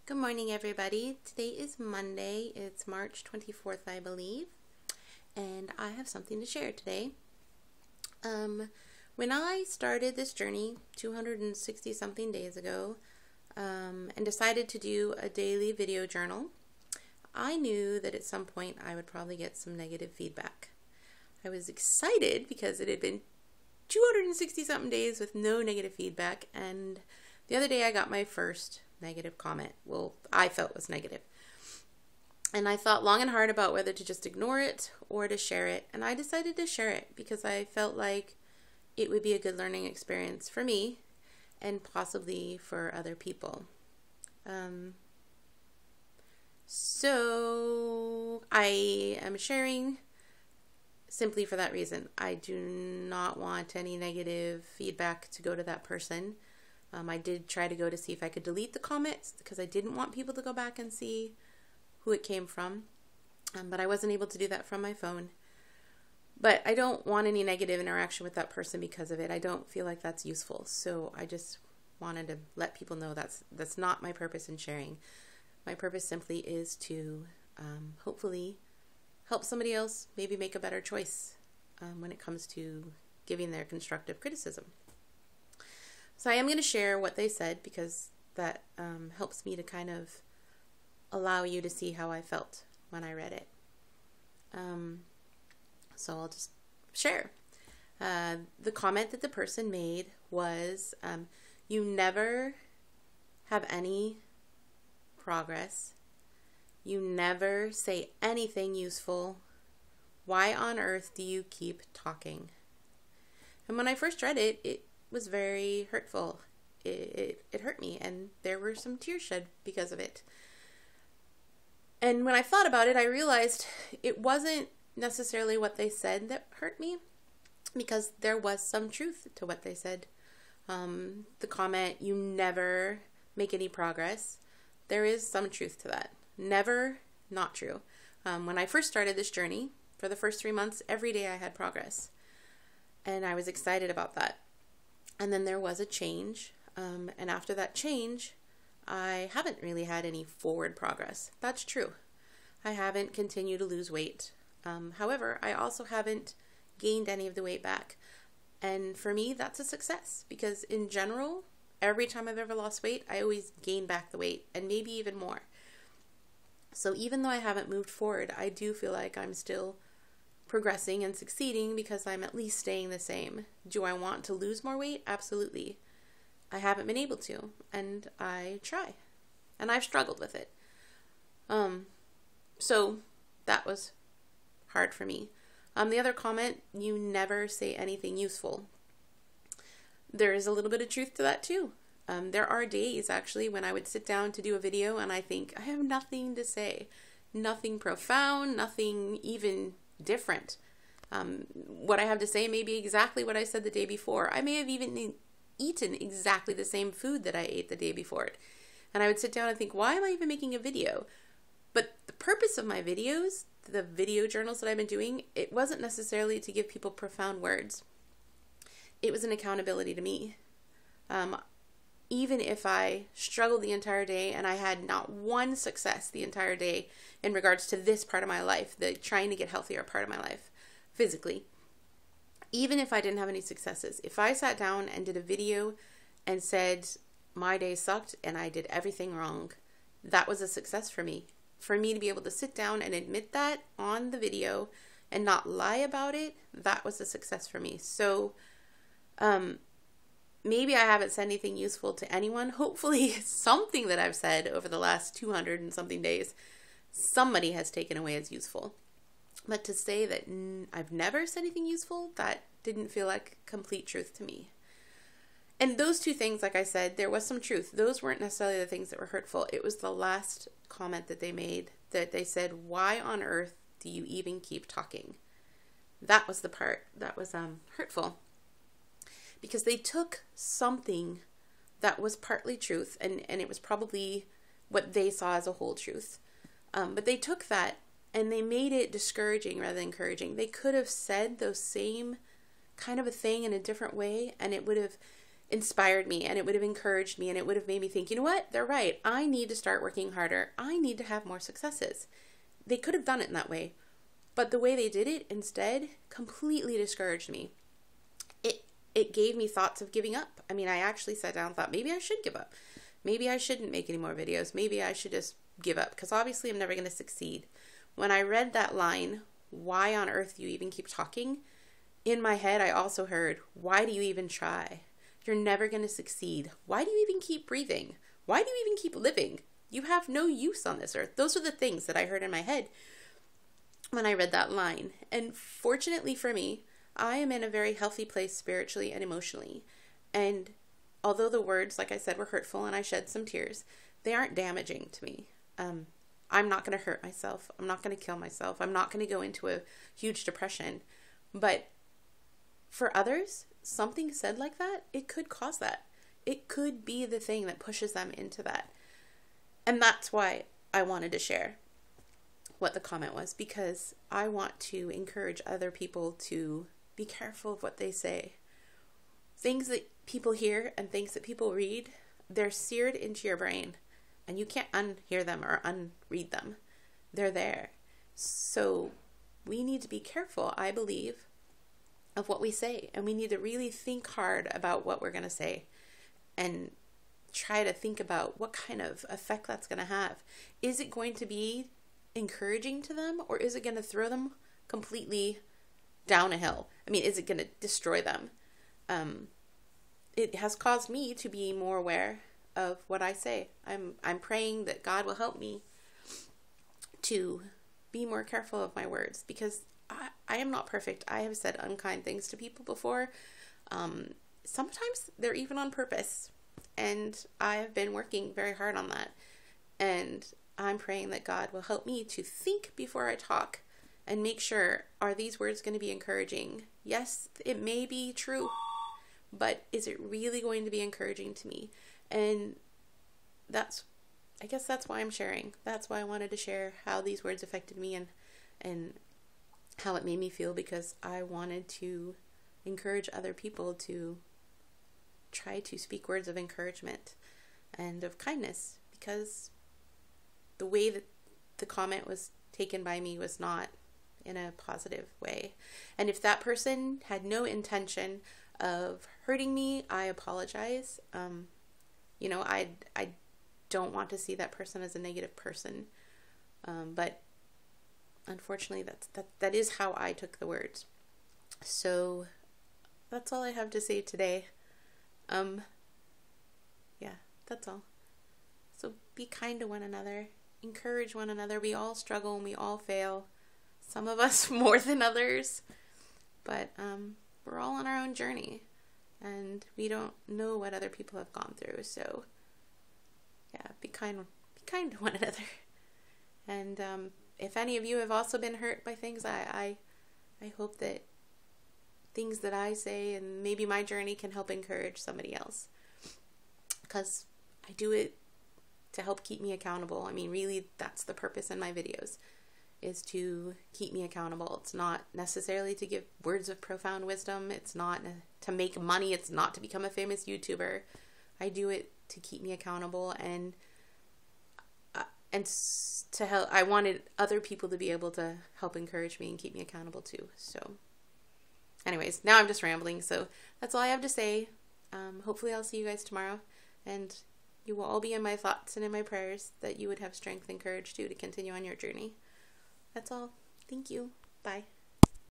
Good morning, everybody. Today is Monday. It's March 24th, I believe, and I have something to share today. When I started this journey 260 something days ago and decided to do a daily video journal, I knew that at some point I would probably get some negative feedback. I was excited because it had been 260 something days with no negative feedback, and the other day I got my first negative comment. Well, I felt was negative. And I thought long and hard about whether to just ignore it or to share it. And I decided to share it because I felt like it would be a good learning experience for me and possibly for other people. So I am sharing simply for that reason. I do not want any negative feedback to go to that person. I did try to go to see if I could delete the comments because I didn't want people to go back and see who it came from, but I wasn't able to do that from my phone. But I don't want any negative interaction with that person because of it. I don't feel like that's useful, so I just wanted to let people know that's not my purpose in sharing. My purpose simply is to hopefully help somebody else maybe make a better choice when it comes to giving their constructive criticism. So I am going to share what they said because that helps me to kind of allow you to see how I felt when I read it. So I'll just share. The comment that the person made was, you never have any progress. You never say anything useful. Why on earth do you keep talking? And when I first read it, it was very hurtful. It hurt me, and there were some tears shed because of it. And when I thought about it, I realized it wasn't necessarily what they said that hurt me, because there was some truth to what they said. The comment, you never make any progress, there is some truth to that. Never, not true. When I first started this journey, for the first 3 months, every day I had progress. And I was excited about that. And then there was a change, and after that change, I haven't really had any forward progress. That's true. I haven't continued to lose weight. However, I also haven't gained any of the weight back. And for me, that's a success, because in general, every time I've ever lost weight, I always gain back the weight, and maybe even more. So even though I haven't moved forward, I do feel like I'm still progressing and succeeding because I'm at least staying the same. Do I want to lose more weight? Absolutely. I haven't been able to, and I try. And I've struggled with it. So that was hard for me. The other comment, you never say anything useful. There is a little bit of truth to that too. There are days actually when I would sit down to do a video and I think I have nothing to say. Nothing profound, nothing even different. What I have to say may be exactly what I said the day before. I may have even eaten exactly the same food that I ate the day before it. And I would sit down and think, why am I even making a video? But the purpose of my videos, the video journals that I've been doing, it wasn't necessarily to give people profound words. It was an accountability to me. Even if I struggled the entire day and I had not one success the entire day in regards to this part of my life, the trying to get healthier part of my life, physically, even if I didn't have any successes, if I sat down and did a video and said my day sucked and I did everything wrong, that was a success for me. For me to be able to sit down and admit that on the video and not lie about it, that was a success for me. So, maybe I haven't said anything useful to anyone. Hopefully something that I've said over the last 200 and something days, somebody has taken away as useful. But to say that I've never said anything useful, that didn't feel like complete truth to me. And those two things, like I said, there was some truth. Those weren't necessarily the things that were hurtful. It was the last comment that they made, that they said, why on earth do you even keep talking? That was the part that was hurtful. Because they took something that was partly truth, and it was probably what they saw as a whole truth. But they took that and they made it discouraging rather than encouraging. They could have said those same kind of a thing in a different way, and it would have inspired me, and it would have encouraged me, and it would have made me think, you know what, they're right. I need to start working harder. I need to have more successes. They could have done it in that way, but the way they did it instead completely discouraged me. It gave me thoughts of giving up. I mean, I actually sat down and thought, maybe I should give up. Maybe I shouldn't make any more videos. Maybe I should just give up, because obviously I'm never going to succeed. When I read that line, why on earth do you even keep talking? In my head, I also heard, why do you even try? You're never going to succeed. Why do you even keep breathing? Why do you even keep living? You have no use on this earth. Those are the things that I heard in my head when I read that line. And fortunately for me, I am in a very healthy place spiritually and emotionally. And although the words, like I said, were hurtful and I shed some tears, they aren't damaging to me. I'm not going to hurt myself. I'm not going to kill myself. I'm not going to go into a huge depression. But for others, something said like that, it could cause that. It could be the thing that pushes them into that. And that's why I wanted to share what the comment was, because I want to encourage other people to be careful of what they say. Things that people hear and things that people read, they're seared into your brain, and you can't unhear them or unread them. They're there. So we need to be careful, I believe, of what we say, and we need to really think hard about what we're going to say and try to think about what kind of effect that's going to have. Is it going to be encouraging to them, or is it going to throw them completely down a hill? I mean, is it going to destroy them? It has caused me to be more aware of what I say. I'm praying that God will help me to be more careful of my words, because I am not perfect. I have said unkind things to people before. Sometimes they're even on purpose, and I have been working very hard on that. And I'm praying that God will help me to think before I talk and make sure, are these words going to be encouraging? Yes, it may be true, but is it really going to be encouraging to me? And I guess that's why I'm sharing. That's why I wanted to share how these words affected me and how it made me feel, because I wanted to encourage other people to try to speak words of encouragement and of kindness, because the way that the comment was taken by me was not in a positive way. And if that person had no intention of hurting me, I apologize. I don't want to see that person as a negative person. But unfortunately, that is how I took the words. So that's all I have to say today. Yeah, that's all. So be kind to one another. Encourage one another. We all struggle and we all fail. Some of us more than others. But we're all on our own journey. And we don't know what other people have gone through. So yeah, be kind to one another. And if any of you have also been hurt by things, I hope that things that I say and maybe my journey can help encourage somebody else. Because I do it to help keep me accountable. I mean, really, that's the purpose in my videos, is to keep me accountable. It's not necessarily to give words of profound wisdom. It's not to make money. It's not to become a famous YouTuber. I do it to keep me accountable and to help. I wanted other people to be able to help encourage me and keep me accountable too. So anyways, now I'm just rambling. So that's all I have to say. Hopefully I'll see you guys tomorrow, and you will all be in my thoughts and in my prayers, that you would have strength and courage too to continue on your journey. That's all. Thank you. Bye.